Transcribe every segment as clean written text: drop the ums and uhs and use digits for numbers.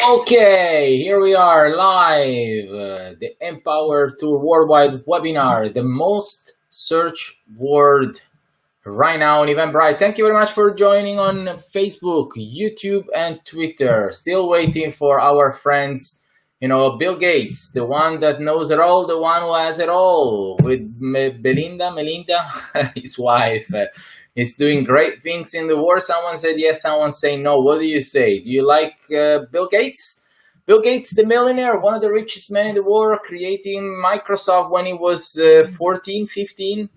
Okay, here we are live. The Empower Tour Worldwide webinar, the most searched word right now on Eventbrite. Thank you very much for joining on Facebook, YouTube, and Twitter. Still waiting for our friends, Bill Gates, the one that knows it all, the one who has it all, with Melinda, his wife. Is doing great things in the world. Someone said yes, someone say no. What do you say? Do you like Bill Gates? Bill Gates, the millionaire, one of the richest men in the world, creating Microsoft when he was 14, 15.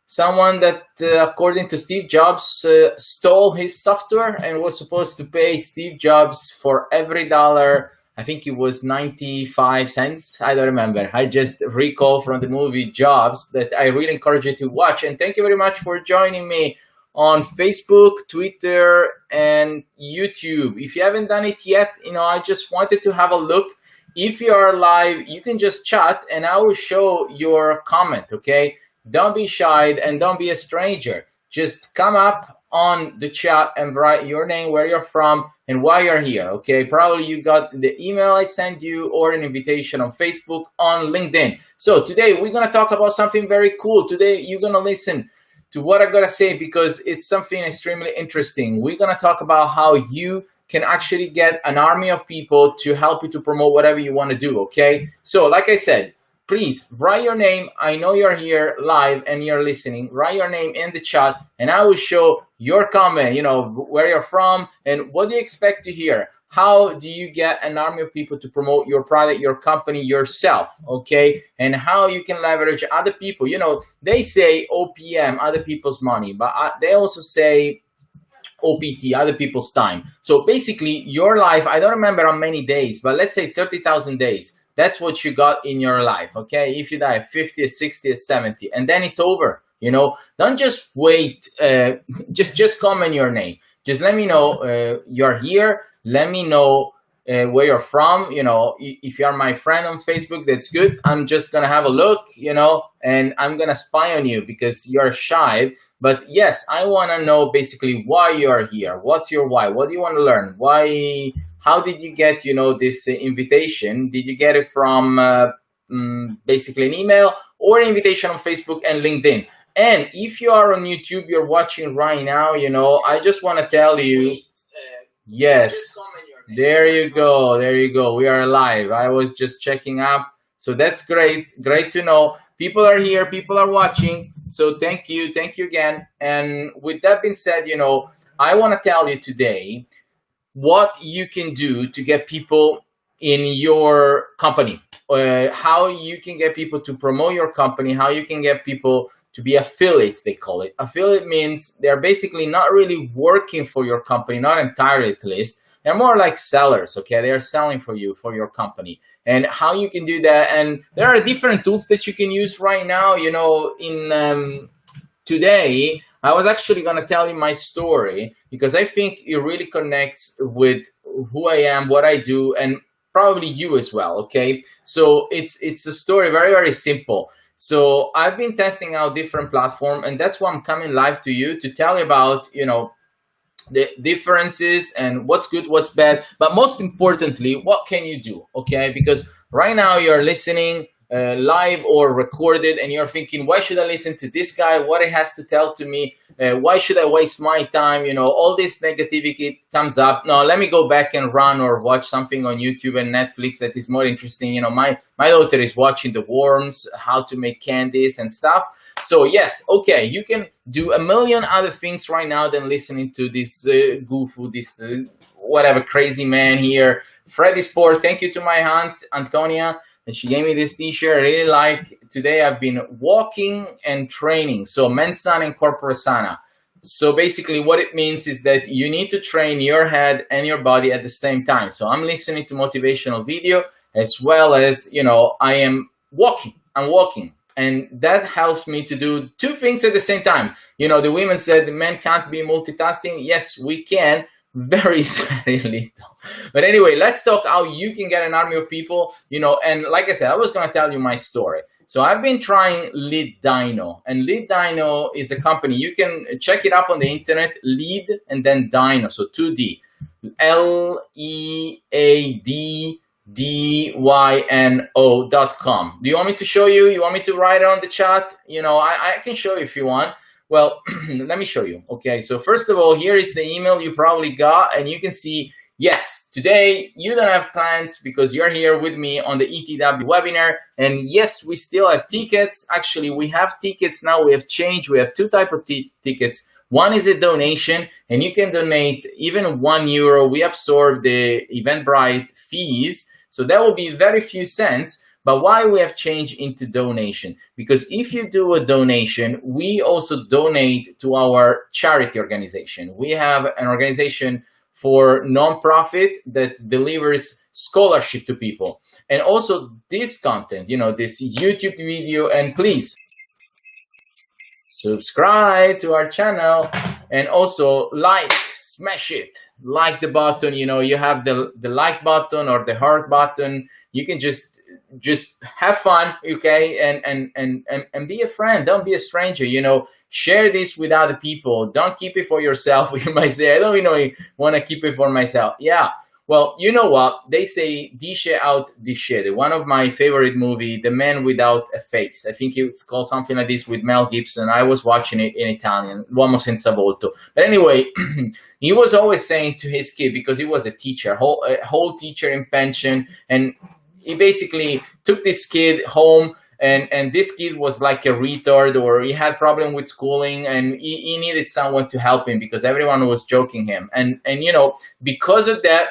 Someone that, according to Steve Jobs, stole his software and was supposed to pay Steve Jobs for every dollar. I think it was 95 cents. I don't remember. I just recall from the movie Jobs that I really encourage you to watch. And thank you very much for joining me on Facebook, Twitter, and YouTube. If you haven't done it yet, I just wanted to have a look. If you are live, you can just chat and I will show your comment, okay? Don't be shy and don't be a stranger. Just come up on the chat and write your name, where you're from, and why you're here, okay? Probably you got the email I sent you or an invitation on Facebook, on LinkedIn. So today we're gonna talk about something very cool. Today you're gonna listen to what I'm gonna say because it's something extremely interesting. We're gonna talk about how you can actually get an army of people to help you to promote whatever you wanna do, okay? So like I said, please write your name. I know you're here live and you're listening. Write your name in the chat and I will show your comment, where you're from and what do you expect to hear? How do you get an army of people to promote your product, your company, yourself, okay? And how you can leverage other people. They say OPM, other people's money, but they also say OPT, other people's time. So basically your life, I don't remember how many days, but let's say 30,000 days. That's what you got in your life, okay? If you die at 50 or 60 or 70, and then it's over, Don't just wait, just comment your name. Just let me know you're here. Let me know where you're from. If you're my friend on Facebook, that's good. I'm just gonna have a look, and I'm gonna spy on you because you're shy. But yes, I wanna know basically why you're here. What's your why? What do you want to learn? Why? How did you get, this invitation? Did you get it from basically an email or an invitation on Facebook and LinkedIn? And if you are on YouTube, you're watching right now, I just want to tell you, yes, there you go. There you go. We are live. I was just checking up. So that's great. Great to know. People are here. People are watching. So thank you. Thank you again. And with that being said, I want to tell you today what you can do to get people in your company, how you can get people to promote your company, how you can get people to be affiliates, they call it. Affiliate means they're basically not really working for your company, not entirely at least. They're more like sellers, okay? They're selling for you, for your company. And how you can do that. And there are different tools that you can use right now, in today. I was actually going to tell you my story because I think it really connects with who I am, what I do, and probably you as well, okay? So it's a story, very, very simple. So I've been testing out different platforms, and that's why I'm coming live to you to tell you about, the differences and what's good, what's bad, but most importantly, what can you do, okay? Because right now you're listening live or recorded and you're thinking, why should I listen to this guy, what he has to tell to me, why should I waste my time, all this negativity comes up. No, let me go back and run or watch something on YouTube and Netflix that is more interesting. My daughter is watching the worms, how to make candies and stuff. So yes, okay, you can do a million other things right now than listening to this whatever crazy man here. Freddy Sport, thank you to my aunt Antonia, and she gave me this t-shirt. I really like. Today I've been walking and training. So Mensana and Corpora Sana. So basically what it means is that you need to train your head and your body at the same time. So I'm listening to motivational video as well as, I am walking. I'm walking. And that helps me to do two things at the same time. The women said the men can't be multitasking. Yes, we can. Very, very little. But anyway, let's talk how you can get an army of people, and like I said, I was going to tell you my story. So I've been trying Lead Dino, and Lead Dino is a company. You can check it up on the internet, Lead and then Dino, so 2D. LEADDYNO.com. Do you want me to show you? You want me to write it on the chat? I can show you if you want. Well, let me show you. Okay, so first of all, here is the email you probably got, and you can see, yes, today you don't have plans because you're here with me on the ETW webinar. And yes, we still have tickets. Actually, we have tickets now. We have changed. We have two types of tickets. One is a donation, and you can donate even €1. We absorb the Eventbrite fees, so that will be very few cents. But why we have changed into donation? Because if you do a donation, we also donate to our charity organization. We have an organization for nonprofit that delivers scholarship to people. And also this content, this YouTube video, and please subscribe to our channel and also smash it, like the button. You have the like button or the heart button. You can just have fun, okay, and be a friend. Don't be a stranger. Share this with other people. Don't keep it for yourself. You might say, I don't really want to keep it for myself. Yeah. Well, you know what? They say, dish out, dish it. One of my favorite movie, The Man Without a Face. I think it's called something like this with Mel Gibson. I was watching it in Italian, L'uomo senza volto. But anyway, he was always saying to his kid, because he was a teacher, a whole teacher in pension, and he basically took this kid home, and this kid was like a retard, or he had problem with schooling, and he needed someone to help him because everyone was joking him. And because of that,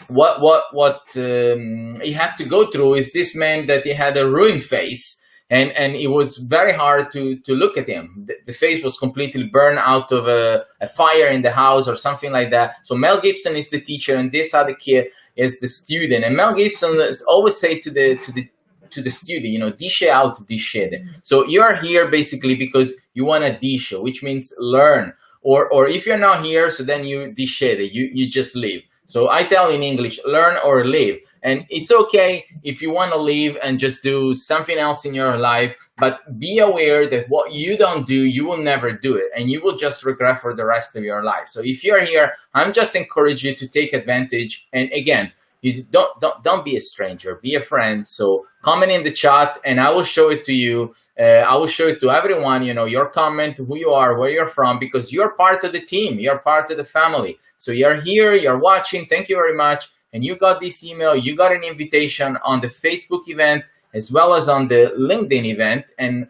what he had to go through is this man that he had a ruined face, and it was very hard to look at him. The face was completely burned out of a fire in the house or something like that. So Mel Gibson is the teacher, and this other kid is the student. And Mel Gibson always say to the student, dish out, dish it. So you are here basically because you want to dish, which means learn. Or if you're not here, so then you dish it, you just leave. So I tell in English, learn or leave. And it's okay if you want to leave and just do something else in your life, but be aware that what you don't do, you will never do it, and you will just regret for the rest of your life. So if you're here, I'm just encourage you to take advantage. And again, you don't be a stranger, be a friend. So comment in the chat, and I will show it to you. I will show it to everyone. Your comment, who you are, where you're from, because you're part of the team. You're part of the family. So you're here, you're watching. Thank you very much. And you got this email. You got an invitation on the Facebook event as well as on the LinkedIn event. And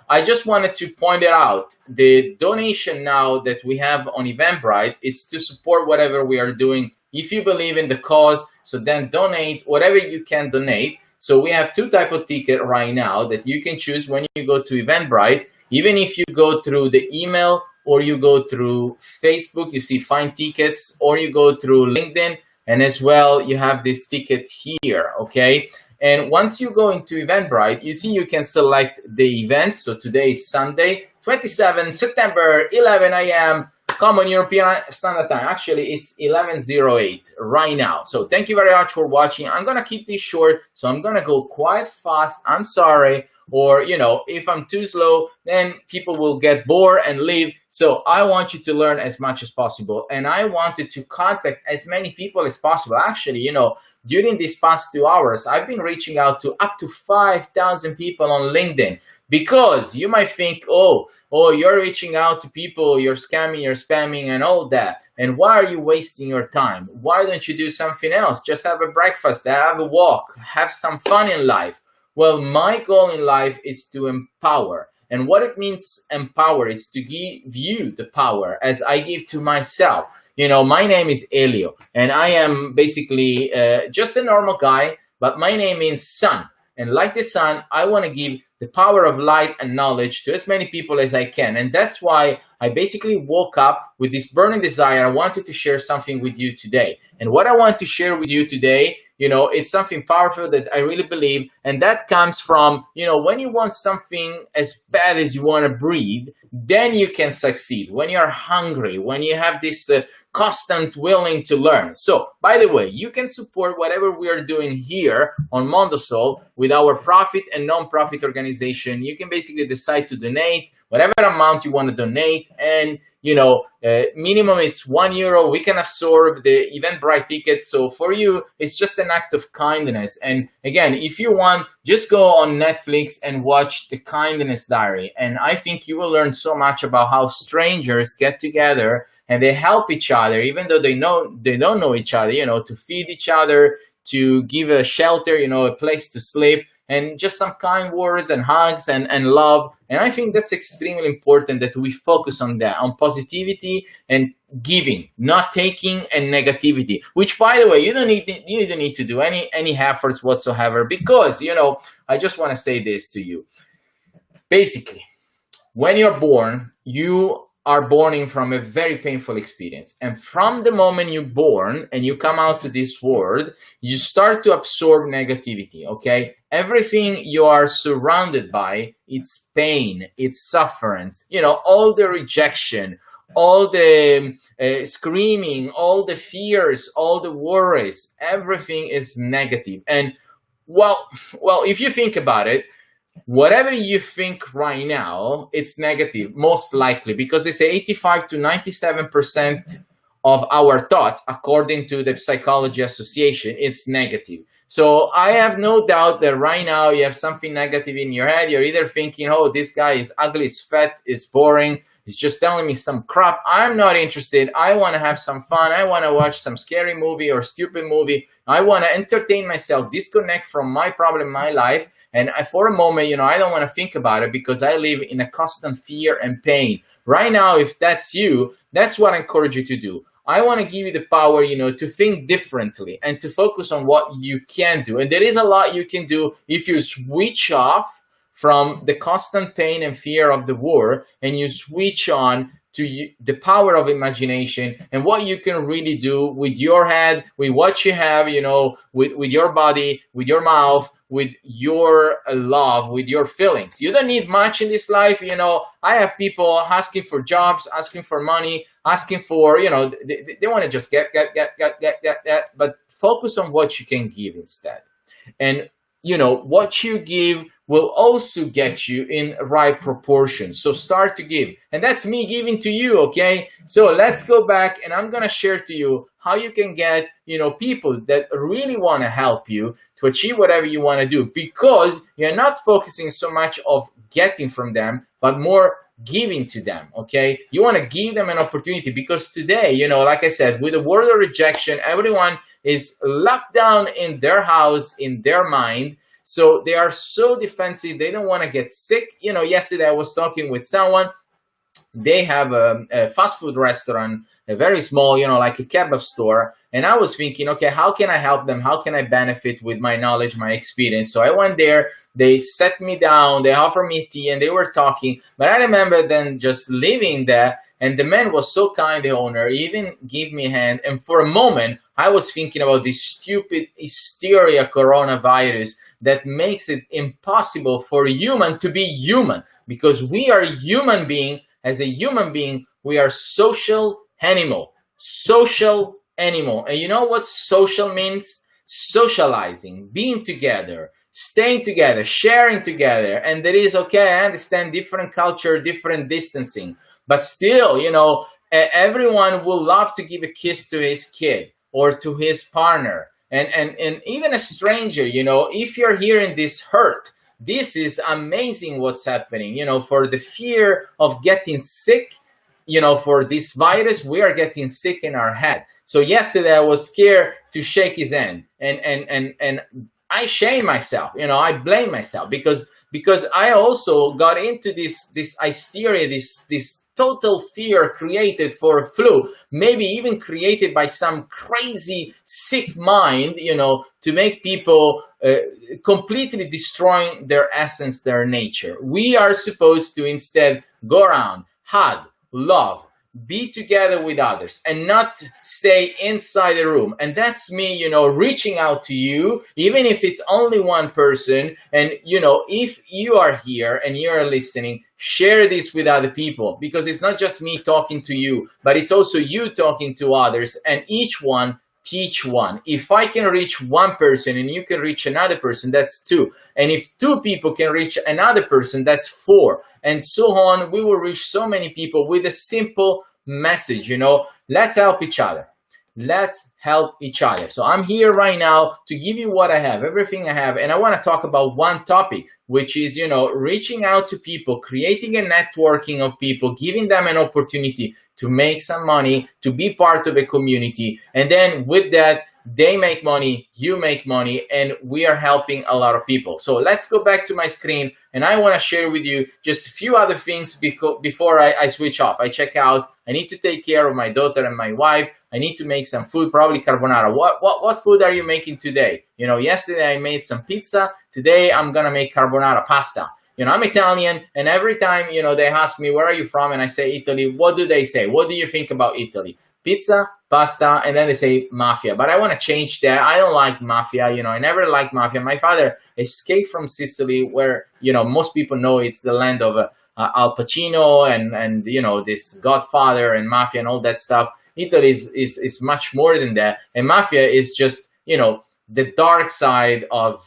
I just wanted to point it out. The donation now that we have on Eventbrite, it's to support whatever we are doing. If you believe in the cause, so then donate whatever you can donate. So we have two types of ticket right now that you can choose when you go to Eventbrite. Even if you go through the email or you go through Facebook, you see find tickets, or you go through LinkedIn, and as well you have this ticket here, okay? And once you go into Eventbrite, you see you can select the event. So today is Sunday, 27 September, 11 a.m. Common European Standard Time. Actually, it's 11:08 right now. So thank you very much for watching. I'm going to keep this short, so I'm going to go quite fast. I'm sorry. Or, if I'm too slow, then people will get bored and leave. So I want you to learn as much as possible. And I wanted to contact as many people as possible. Actually, during these past 2 hours, I've been reaching out to up to 5,000 people on LinkedIn. Because you might think, oh, you're reaching out to people, you're scamming, you're spamming, and all that. And why are you wasting your time? Why don't you do something else? Just have a breakfast, have a walk, have some fun in life. Well, my goal in life is to empower. And what it means empower is to give you the power as I give to myself. My name is Elio, and I am basically just a normal guy, but my name means sun. And like the sun, I want to give the power of light and knowledge to as many people as I can. And that's why I basically woke up with this burning desire. I wanted to share something with you today. And what I want to share with you today, it's something powerful that I really believe. And that comes from, when you want something as bad as you want to breathe, then you can succeed. When you're hungry, when you have this constant willing to learn. So, by the way, you can support whatever we are doing here on Mondosol with our profit and non-profit organization. You can basically decide to donate whatever amount you want to donate. And minimum it's €1. We can absorb the Eventbrite ticket. So for you, it's just an act of kindness. And again, if you want, just go on Netflix and watch The Kindness Diary. And I think you will learn so much about how strangers get together and they help each other, even though they don't know each other, to feed each other, to give a shelter, a place to sleep, and just some kind words and hugs and love. And I think that's extremely important, that we focus on that, on positivity and giving, not taking, and negativity, which, by the way, you don't need to do any efforts whatsoever, because, I just want to say this to you. Basically, when you're born, you are born in from a very painful experience. And from the moment you're born and you come out to this world, you start to absorb negativity, okay? Everything you are surrounded by, it's pain, it's sufferance, all the rejection, all the screaming, all the fears, all the worries, everything is negative. And well, if you think about it, whatever you think right now, it's negative, most likely, because they say 85 to 97% of our thoughts, according to the Psychology Association, it's negative. So I have no doubt that right now you have something negative in your head. You're either thinking, oh, this guy is ugly, is fat, is boring, he's just telling me some crap. I'm not interested. I want to have some fun. I want to watch some scary movie or stupid movie. I want to entertain myself, disconnect from my problem in my life. And for a moment, I don't want to think about it, because I live in a constant fear and pain. Right now, if that's you, that's what I encourage you to do. I want to give you the power, to think differently and to focus on what you can do. And there is a lot you can do if you switch off from the constant pain and fear of the war, and you switch on to the power of imagination and what you can really do with your head, with what you have, with your body, with your mouth, with your love, with your feelings. You don't need much in this life. I have people asking for jobs, asking for money, asking for, they want to just get, but focus on what you can give instead. And, what you give will also get you in right proportion. So start to give. And that's me giving to you, okay? So let's go back, and I'm going to share to you how you can get, people that really want to help you to achieve whatever you want to do, because you're not focusing so much of getting from them, but more giving to them, okay? You want to give them an opportunity, because today, like I said, with the world of rejection, everyone is locked down in their house, in their mind. So they are so defensive. They don't want to get sick. Yesterday I was talking with someone. They have a fast food restaurant, a very small, like a kebab store. And I was thinking, okay, how can I help them? How can I benefit with my knowledge, my experience? So I went there, they sat me down, they offered me tea, and they were talking. But I remember then just leaving there, and the man was so kind, the owner, he even gave me a hand. And for a moment, I was thinking about this stupid hysteria coronavirus that makes it impossible for a human to be human, because we are human being. As a human being, we are social animal. And you know what social means? Socializing, being together, staying together, sharing together. And that is okay. I understand different culture, different distancing, but still, everyone will love to give a kiss to his kid or to his partner. And even a stranger, if you're hearing this hurt, this is amazing what's happening, for the fear of getting sick, for this virus, we are getting sick in our head. So yesterday I was scared to shake his hand, and I shame myself, I blame myself, because I also got into this hysteria, this total fear created for a flu, maybe even created by some crazy sick mind, to make people completely destroying their essence, their nature. We are supposed to instead go around, hug, love, be together with others, and not stay inside the room. And that's me, reaching out to you, even if it's only one person. And, if you are here and you're listening, share this with other people, because it's not just me talking to you, but it's also you talking to others, and each one teach one. If I can reach one person and you can reach another person, that's two. And if two people can reach another person, that's four. And so on, we will reach so many people with a simple message, let's help each other. Let's help each other. So I'm here right now to give you what I have, everything I have. And I want to talk about one topic, which is, reaching out to people, creating a networking of people, giving them an opportunity to make some money, to be part of a community. And then with that, they make money, you make money, and we are helping a lot of people. So let's go back to my screen, and I want to share with you just a few other things before I switch off. I check out. I need to take care of my daughter and my wife. I need to make some food, probably carbonara. What food are you making today? Yesterday I made some pizza. Today I'm gonna make carbonara pasta. I'm Italian, and every time, they ask me, where are you from? And I say Italy. What do they say? What do you think about Italy? Pizza, pasta, and then they say mafia. But I want to change that. I don't like mafia. I never liked mafia. My father escaped from Sicily, where, most people know it's the land of Al Pacino and this Godfather and mafia and all that stuff. Italy is much more than that. And mafia is just, the dark side of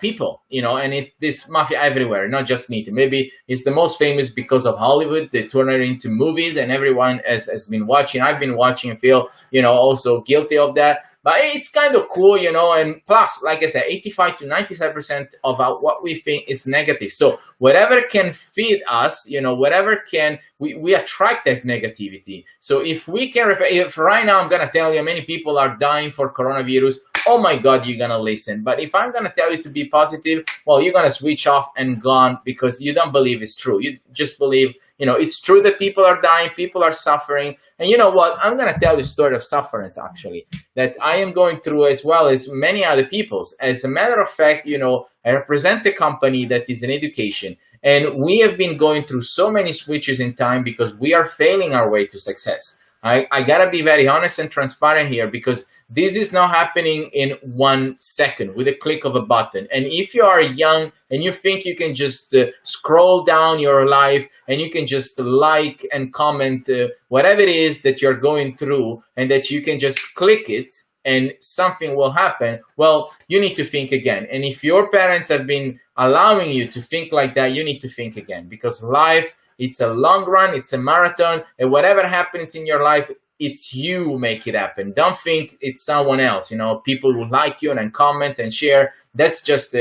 people, and this mafia everywhere, not just in Italy. Maybe it's the most famous because of Hollywood. They turn it into movies, and everyone has been watching. I've been watching and feel, also guilty of that. But it's kind of cool, and plus, like I said, 85 to 97% of what we think is negative. So whatever can feed us, whatever can, we attract that negativity. So if we can, if right now I'm going to tell you how many people are dying for coronavirus, oh my God, you're going to listen. But if I'm going to tell you to be positive, well, you're going to switch off and gone because you don't believe it's true. You just believe, it's true that people are dying, people are suffering. And you know what? I'm going to tell you a story of sufferance, actually, that I am going through as well as many other people's. As a matter of fact, I represent a company that is in education. And we have been going through so many switches in time because we are failing our way to success. I got to be very honest and transparent here because this is not happening in 1 second with a click of a button. And if you are young and you think you can just scroll down your life and you can just like and comment whatever it is that you're going through and that you can just click it and something will happen, well, you need to think again. And if your parents have been allowing you to think like that, you need to think again because life, it's a long run, it's a marathon, and whatever happens in your life, it's you who make it happen. Don't think it's someone else. People who like you and then comment and share. That's just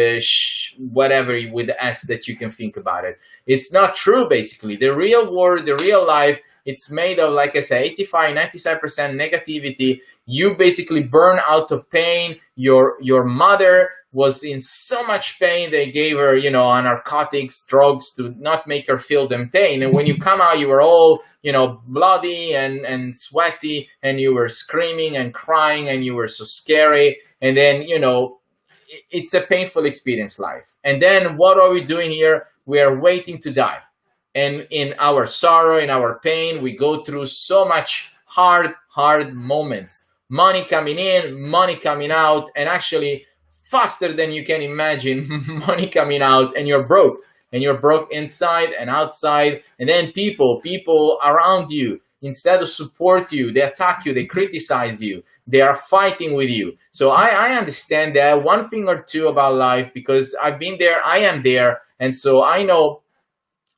whatever with the S that you can think about it. It's not true, basically. The real world, the real life, it's made of, like I said, 85, 97% negativity. You basically burn out of pain. Your mother was in so much pain, they gave her, narcotics, drugs to not make her feel the pain. And when you come out, you were all, bloody and sweaty, and you were screaming and crying, and you were so scary. And then, it's a painful experience, life. And then what are we doing here? We are waiting to die. And in our sorrow, in our pain, we go through so much hard moments. Money coming in, money coming out, and actually faster than you can imagine, money coming out, and you're broke. And you're broke inside and outside. And then people around you, instead of support you, they attack you, they criticize you, they are fighting with you. So I understand that one thing or two about life because I've been there, I am there. And so I know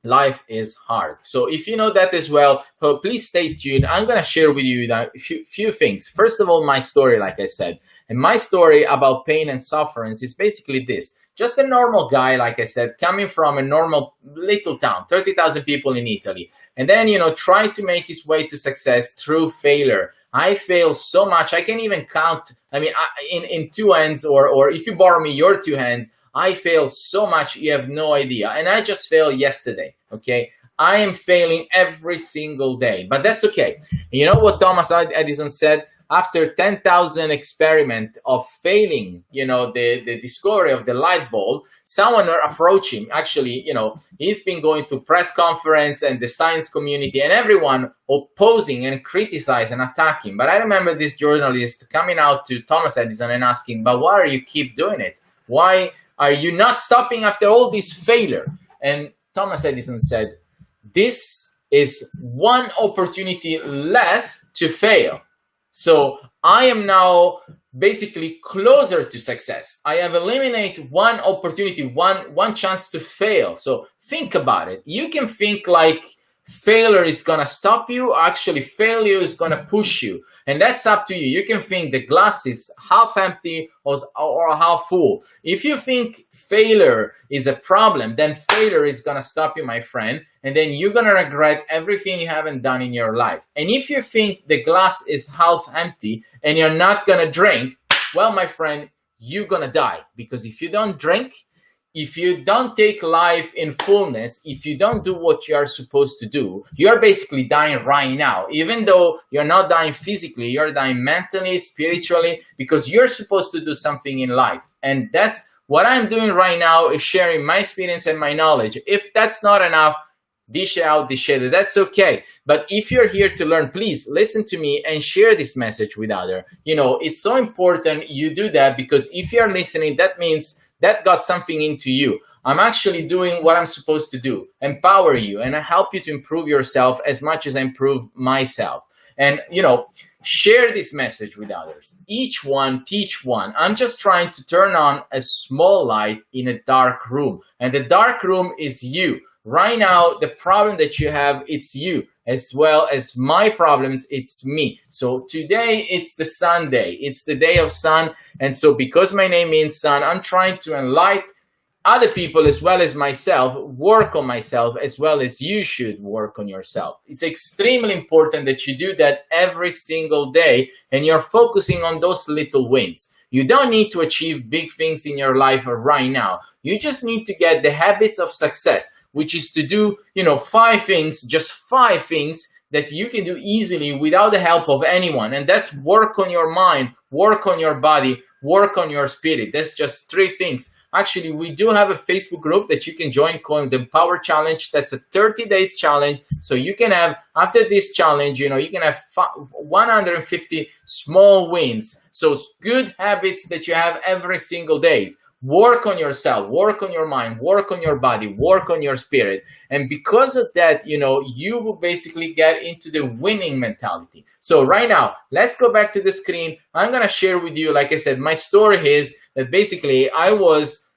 life is hard. So if you know that as well, please stay tuned. I'm going to share with you a few things. First of all, my story, like I said. And my story about pain and sufferance is basically this. Just a normal guy, like I said, coming from a normal little town, 30,000 people in Italy. And then, trying to make his way to success through failure. I failed so much. I can't even count. I mean, in two hands, or if you borrow me your two hands, I fail so much, you have no idea. And I just failed yesterday, okay? I am failing every single day, but that's okay. And you know what Thomas Edison said? After 10,000 experiment of failing, the discovery of the light bulb, someone approached him. Actually, he's been going to press conference and the science community and everyone opposing and criticizing and attacking. But I remember this journalist coming out to Thomas Edison and asking, but why are you keep doing it? Why are you not stopping after all this failure? And Thomas Edison said, this is one opportunity less to fail. So I am now basically closer to success. I have eliminated one opportunity, one chance to fail. So think about it. You can think like failure is gonna stop you. Actually, failure is gonna push you, and that's up to you. You can think the glass is half empty or half full. If you think failure is a problem, then failure is gonna stop you, my friend, and then you're gonna regret everything you haven't done in your life. And if you think the glass is half empty and you're not gonna drink, well, my friend, you're gonna die, because if you don't drink, if you don't take life in fullness, if you don't do what you are supposed to do, you're basically dying right now. Even though you're not dying physically, you're dying mentally, spiritually, because you're supposed to do something in life. And that's what I'm doing right now, is sharing my experience and my knowledge. If that's not enough, dish out, that's okay. But if you're here to learn, please listen to me and share this message with others. It's so important you do that, because if you're listening, that means that got something into you. I'm actually doing what I'm supposed to do, empower you, and I help you to improve yourself as much as I improve myself. And, share this message with others. Each one, teach one. I'm just trying to turn on a small light in a dark room. And the dark room is you. Right now, the problem that you have, it's you. As well as my problems, it's me. So today, it's the Sunday. It's the day of sun. And so because my name means sun, I'm trying to enlighten other people as well as myself, work on myself as well as you should work on yourself. It's extremely important that you do that every single day, and you're focusing on those little wins. You don't need to achieve big things in your life right now. You just need to get the habits of success, which is to do, 5 things, just 5 things that you can do easily without the help of anyone. And that's work on your mind, work on your body, work on your spirit. That's just 3 things. Actually, we do have a Facebook group that you can join called the Power Challenge. That's a 30 days challenge. So you can have, after this challenge, you can have 150 small wins. So good habits that you have every single day. Work on yourself, work on your mind, work on your body, work on your spirit. And because of that, you will basically get into the winning mentality. So right now, let's go back to the screen. I'm going to share with you, like I said, my story is that basically I was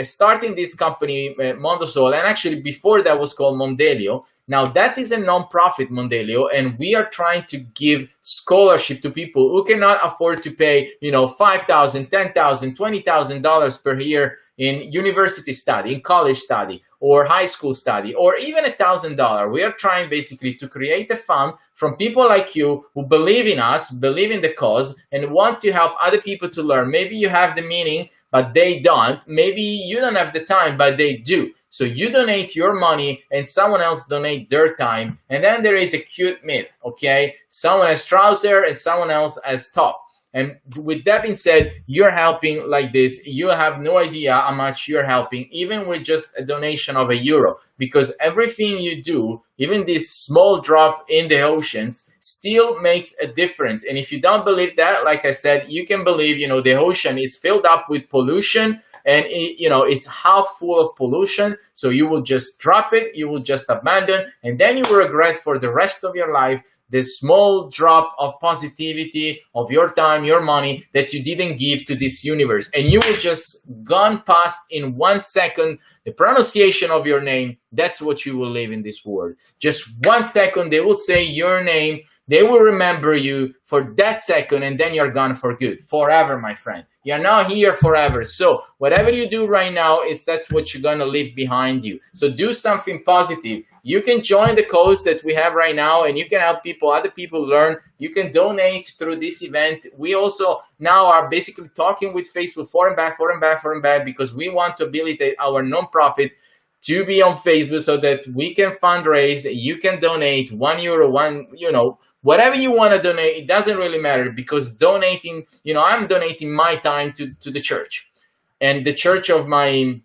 starting this company, Mondosol, and actually before that was called Mondelio. Now that is a non-profit, Mondelio, and we are trying to give scholarship to people who cannot afford to pay, $5,000, $10,000, $20,000 per year in university study, in college study, or high school study, or even $1,000. We are trying basically to create a fund from people like you who believe in us, believe in the cause, and want to help other people to learn. Maybe you have the meaning, but they don't. Maybe you don't have the time, but they do. So you donate your money and someone else donate their time. And then there is a cute myth, okay? Someone has trouser and someone else has top. And with that being said, you're helping like this. You have no idea how much you're helping, even with just a donation of €1, because everything you do, even this small drop in the oceans, still makes a difference. And if you don't believe that, like I said, you can believe, the ocean is filled up with pollution, and it's half full of pollution. So you will just drop it, you will just abandon, and then you will regret for the rest of your life the small drop of positivity of your time, your money that you didn't give to this universe. And you will just gone past in 1 second the pronunciation of your name. That's what you will live in this world. Just 1 second, they will say your name. They will remember you for that second, and then you're gone for good, forever, my friend. You're not here forever. So whatever you do right now, that's what you're gonna leave behind you. So do something positive. You can join the cause that we have right now, and you can help other people learn. You can donate through this event. We also now are basically talking with Facebook for and back, because we want to habilitate our nonprofit to be on Facebook so that we can fundraise. You can donate €1, whatever you want to donate. It doesn't really matter, because donating, I'm donating my time to the church, and the church of my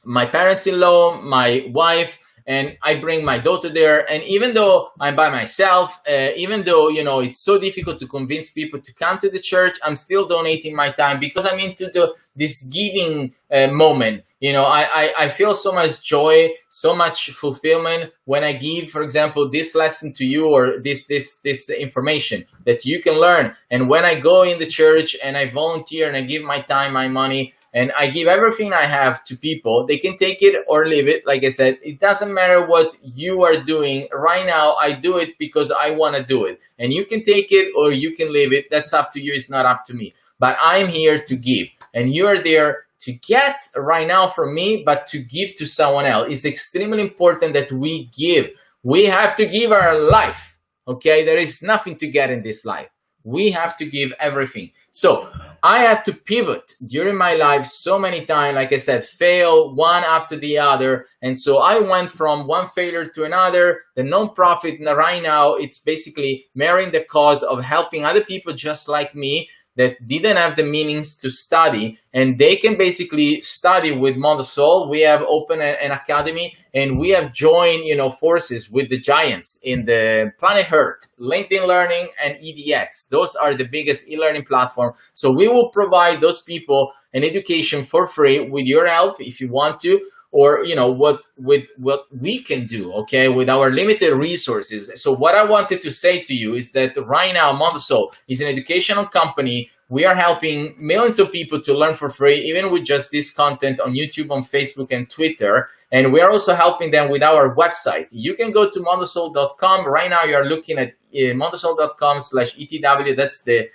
parents-in-law, my wife, and I bring my daughter there. And even though I'm by myself, even though, you know, it's so difficult to convince people to come to the church, I'm still donating my time because I'm into this giving moment. You know, I feel so much joy, so much fulfillment when I give, for example, this lesson to you, or this information that you can learn. And when I go in the church and I volunteer and I give my time, my money, and I give everything I have to people, they can take it or leave it. Like I said, it doesn't matter what you are doing right now. I do it because I want to do it. And you can take it or you can leave it. That's up to you. It's not up to me. But I'm here to give. And you're there to get right now from me, but to give to someone else. It's extremely important that we give. We have to give our life. Okay? There is nothing to get in this life. We have to give everything. So I had to pivot during my life so many times, like I said, fail one after the other. And so I went from one failure to another. The nonprofit right now, it's basically marrying the cause of helping other people just like me that didn't have the means to study, and they can basically study with Mondosol. We have opened an academy, and we have joined, you know, forces with the giants in the planet Earth, LinkedIn Learning and EDX. Those are the biggest e-learning platform. So we will provide those people an education for free with your help if you want to, or, you know, what we can do, okay, with our limited resources. So what I wanted to say to you is that right now Mondosol is an educational company. We are helping millions of people to learn for free, even with just this content on YouTube, on Facebook and Twitter. And we are also helping them with our website. You can go to mondosol.com. Right now you're looking at mondosol.com/ETW. That's the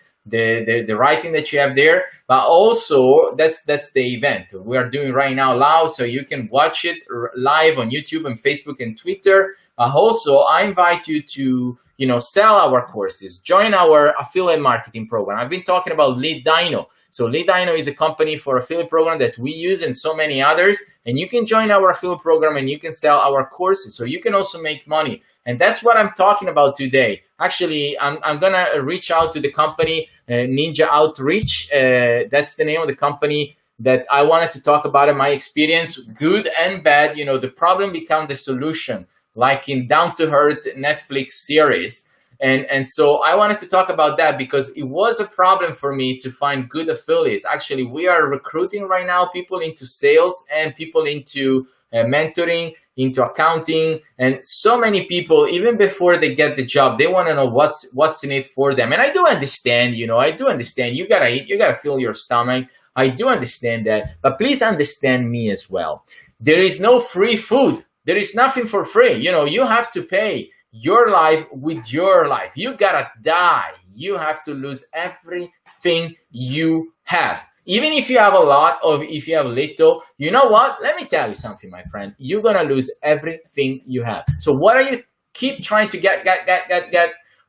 writing that you have there, but also that's the event we are doing right now live, so you can watch it live on YouTube and Facebook and Twitter. Also, I invite you to, you know, sell our courses, join our affiliate marketing program. I've been talking about Lead Dino. So Lead Dino is a company for affiliate program that we use and so many others. And you can join our affiliate program and you can sell our courses. So you can also make money. And that's what I'm talking about today. Actually, I'm going to reach out to the company, Ninja Outreach. That's the name of the company that I wanted to talk about in my experience, good and bad. You know, the problem become the solution, like in Down to Earth Netflix series. And so I wanted to talk about that because it was a problem for me to find good affiliates. Actually, we are recruiting right now people into sales and people into mentoring, into accounting, and so many people, even before they get the job, they want to know what's in it for them. And I do understand, you know, I do understand. You gotta eat, you gotta fill your stomach. I do understand that, but please understand me as well. There is no free food. There is nothing for free. You know, you have to pay your life with your life. You gotta die. You have to lose everything you have. Even if you have a lot, or if you have little, you know what? Let me tell you something, my friend. You're gonna lose everything you have. So what are you keep trying to get?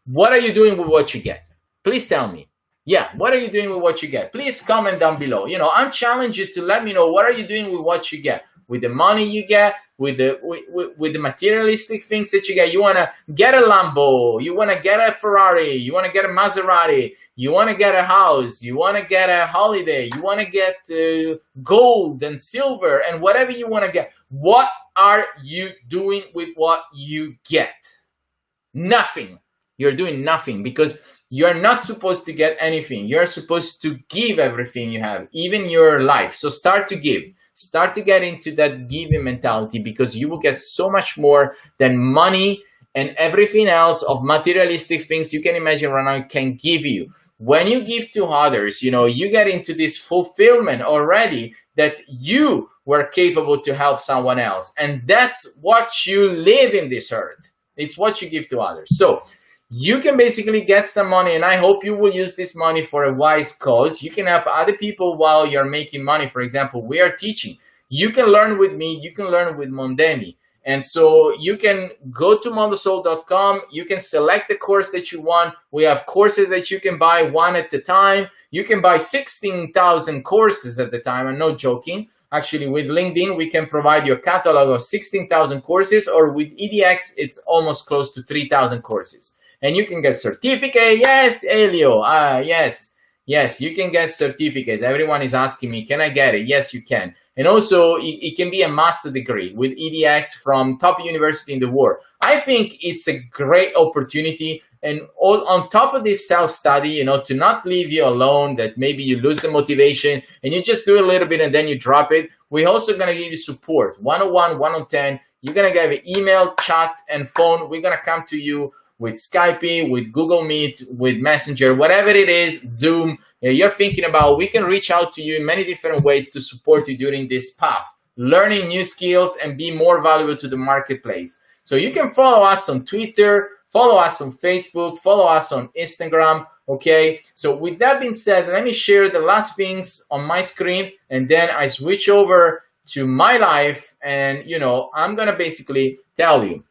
What are you doing with what you get? Please tell me. Yeah, what are you doing with what you get? Please comment down below. You know, I'm challenging you to let me know, what are you doing with what you get? With the money you get, with the materialistic things that you get. You want to get a Lambo, you want to get a Ferrari, you want to get a Maserati, you want to get a house, you want to get a holiday, you want to get gold and silver and whatever you want to get. What are you doing with what you get? Nothing. You're doing nothing, because you're not supposed to get anything. You're supposed to give everything you have, even your life. So start to give. Start to get into that giving mentality, because you will get so much more than money and everything else of materialistic things you can imagine right now can give you. When you give to others, you know, you get into this fulfillment already that you were capable to help someone else. And that's what you live in this earth. It's what you give to others. So you can basically get some money, and I hope you will use this money for a wise cause. You can help other people while you're making money. For example, we are teaching. You can learn with me. You can learn with Mondemi. And so you can go to mondosol.com. You can select the course that you want. We have courses that you can buy one at a time. You can buy 16,000 courses at the time. I'm not joking. Actually, with LinkedIn, we can provide you a catalog of 16,000 courses, or with EDX, it's almost close to 3,000 courses. And you can get certificate. Yes, Elio. Yes, you can get certificates. Everyone is asking me, can I get it? Yes, you can. And also it can be a master degree with EDX from top university in the world. I think it's a great opportunity. And all on top of this self-study, you know, to not leave you alone, that maybe you lose the motivation and you just do a little bit and then you drop it. We're also going to give you support, 101, 110. You're going to get an email, chat, and phone. We're going to come to you with Skype, with Google Meet, with Messenger, whatever it is, Zoom, you're thinking about, we can reach out to you in many different ways to support you during this path, learning new skills and be more valuable to the marketplace. So you can follow us on Twitter, follow us on Facebook, follow us on Instagram, okay? So with that being said, let me share the last things on my screen, and then I switch over to my life, and, you know, I'm gonna basically tell you,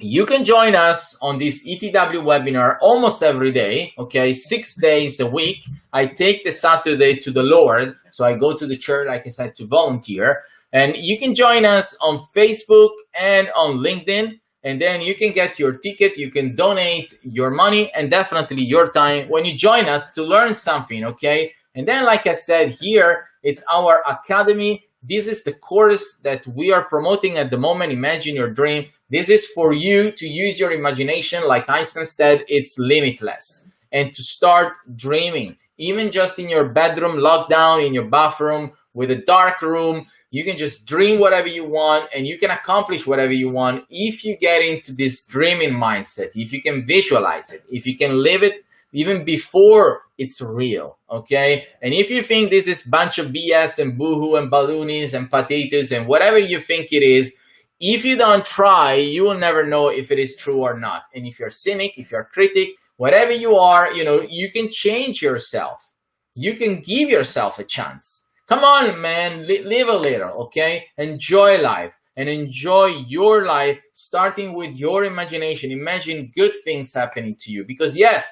you can join us on this ETW webinar almost every day, okay? 6 days a week. I take the Saturday to the Lord, so I go to the church, like I said, to volunteer. And you can join us on Facebook and on LinkedIn, and then you can get your ticket, you can donate your money and definitely your time when you join us to learn something, okay? And then, like I said here, it's our academy. This is the course that we are promoting at the moment, Imagine Your Dream. This is for you to use your imagination, like Einstein said, it's limitless. And to start dreaming, even just in your bedroom, locked down in your bathroom with a dark room, you can just dream whatever you want and you can accomplish whatever you want if you get into this dreaming mindset, if you can visualize it, if you can live it even before it's real, okay? And if you think this is a bunch of BS and boohoo and balloonies and potatoes and whatever you think it is, if you don't try, you will never know if it is true or not. And if you're a cynic, if you're a critic, whatever you are, you know, you can change yourself. You can give yourself a chance. Come on, man, live a little, okay? Enjoy life and enjoy your life, starting with your imagination. Imagine good things happening to you, because yes,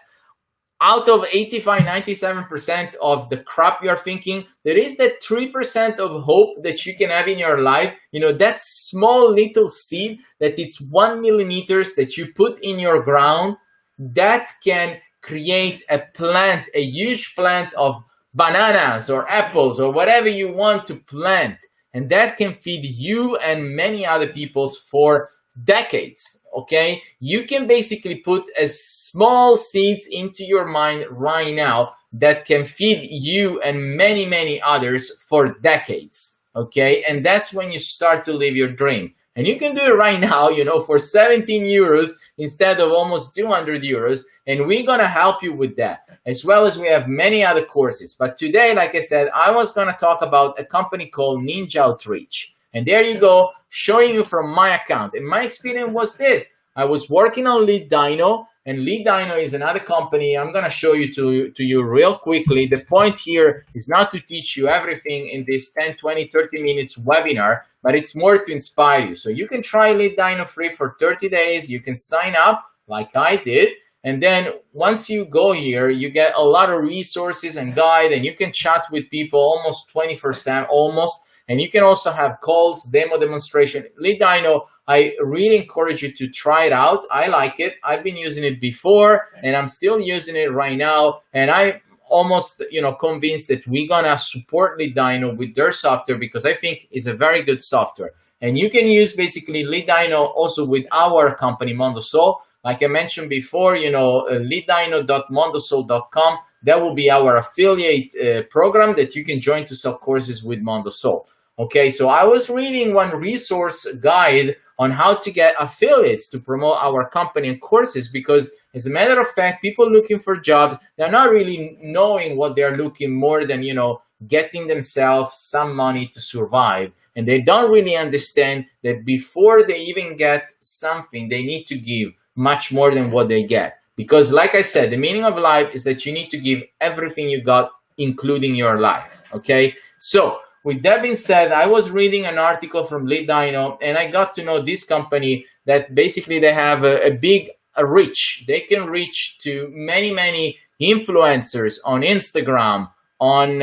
out of 85, 97% of the crap you're thinking, there is that 3% of hope that you can have in your life. You know, that small little seed that it's 1 millimeters that you put in your ground, that can create a plant, a huge plant of bananas or apples or whatever you want to plant. And that can feed you and many other peoples for decades, okay? You can basically put a small seeds into your mind right now that can feed you and many, many others for decades, okay? And that's when you start to live your dream. And you can do it right now, you know, for 17 euros instead of almost 200 euros. And we're going to help you with that, as well as we have many other courses. But today, like I said, I was going to talk about a company called Ninja Outreach. And there you go, showing you from my account. And my experience was this. I was working on Lead Dino, and Lead Dino is another company. I'm going to show you to you real quickly. The point here is not to teach you everything in this 10, 20, 30 minutes webinar, but it's more to inspire you. So you can try Lead Dino free for 30 days. You can sign up like I did. And then once you go here, you get a lot of resources and guide, and you can chat with people almost 24/7, almost. And you can also have calls, demo demonstration. Lead Dino, I really encourage you to try it out. I like it. I've been using it before, and I'm still using it right now. And I'm almost, you know, convinced that we're gonna support Lead Dino with their software, because I think it's a very good software. And you can use basically Lead Dino also with our company, Mondosol. Like I mentioned before, you know, leaddino.mondosol.com. That will be our affiliate program that you can join to sell courses with Mondosol. Okay, so I was reading one resource guide on how to get affiliates to promote our company and courses, because as a matter of fact, people looking for jobs, they're not really knowing what they're looking more than, you know, getting themselves some money to survive. And they don't really understand that before they even get something, they need to give much more than what they get. Because like I said, the meaning of life is that you need to give everything you got, including your life, okay? So with that being said, I was reading an article from Lead Dino, and I got to know this company that basically they have a big reach. They can reach to many, many influencers on Instagram, on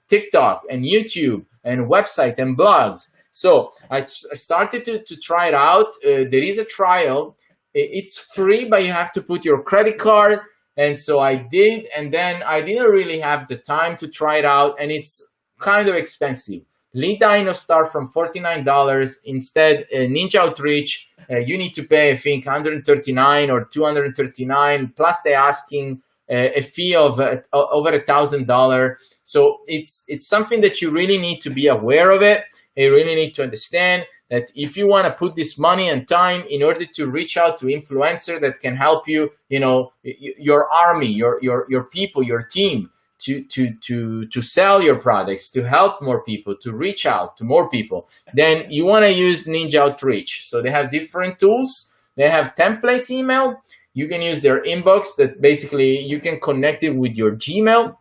TikTok and YouTube and website and blogs. So I started to try it out. There is a trial. It's free, but you have to put your credit card. And so I did, and then I didn't really have the time to try it out. And it's kind of expensive. Lead Dino start from $49. Instead, Ninja Outreach, you need to pay, I think, $139 or $239. Plus, they're asking a fee of over $1,000. So it's something that you really need to be aware of it. You really need to understand that if you want to put this money and time in order to reach out to influencer that can help you, your army, your people, your team, to sell your products, to help more people, to reach out to more people, then you want to use Ninja Outreach. So they have different tools. They have templates email. You can use their inbox that basically you can connect it with your Gmail.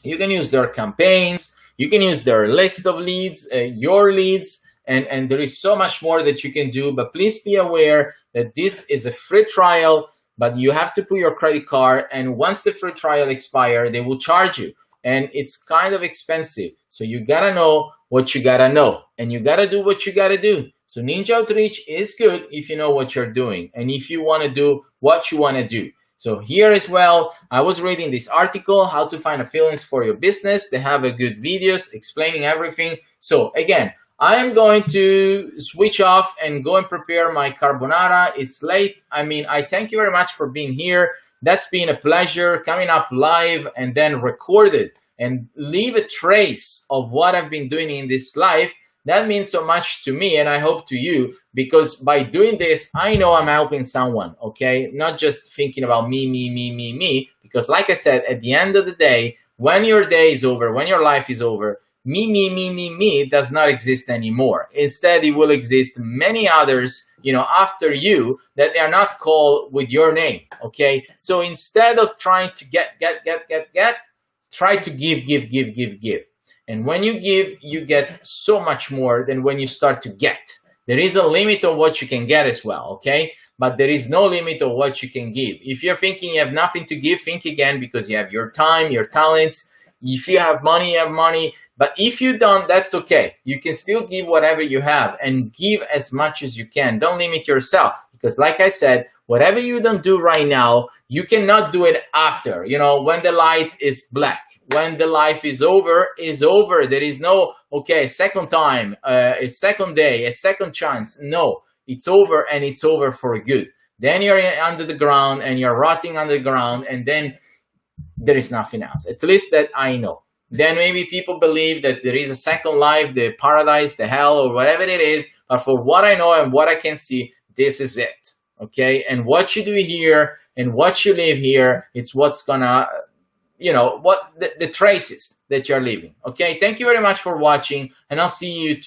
You can use their campaigns. You can use their list of leads, your leads, and there is so much more that you can do. But please be aware that this is a free trial, but you have to put your credit card, and once the free trial expires, they will charge you, and it's kind of expensive. So you gotta know what you gotta know, and you gotta do what you gotta do. So Ninja Outreach is good if you know what you're doing, and if you wanna do what you wanna do. So here as well, I was reading this article, how to find affiliates for your business. They have a good videos explaining everything. So again, I am going to switch off and go and prepare my carbonara. It's late. I thank you very much for being here. That's been a pleasure coming up live and then recorded and leave a trace of what I've been doing in this life. That means so much to me, and I hope to you, because by doing this, I know I'm helping someone, okay? Not just thinking about me, because like I said, at the end of the day, when your day is over, when your life is over, me does not exist anymore. Instead, it will exist many others, after you that are not called with your name, okay? So instead of trying to get, try to give. And when you give, you get so much more than when you start to get. There is a limit of what you can get as well, okay? But there is no limit of what you can give. If you're thinking you have nothing to give, think again, because you have your time, your talents. If you have money, you have money. But if you don't, that's okay. You can still give whatever you have and give as much as you can. Don't limit yourself, because like I said, whatever you don't do right now, you cannot do it after. When the light is black, when the life is over, There is no, okay, second time, a second day, a second chance. No, it's over, and it's over for good. Then you're under the ground and you're rotting under the ground, and then there is nothing else, at least that I know. Then maybe people believe that there is a second life, the paradise, the hell, or whatever it is. But for what I know and what I can see, this is it, okay? And what you do here and what you live here, it's what's gonna, what the traces that you're leaving, okay? Thank you very much for watching, and I'll see you tomorrow.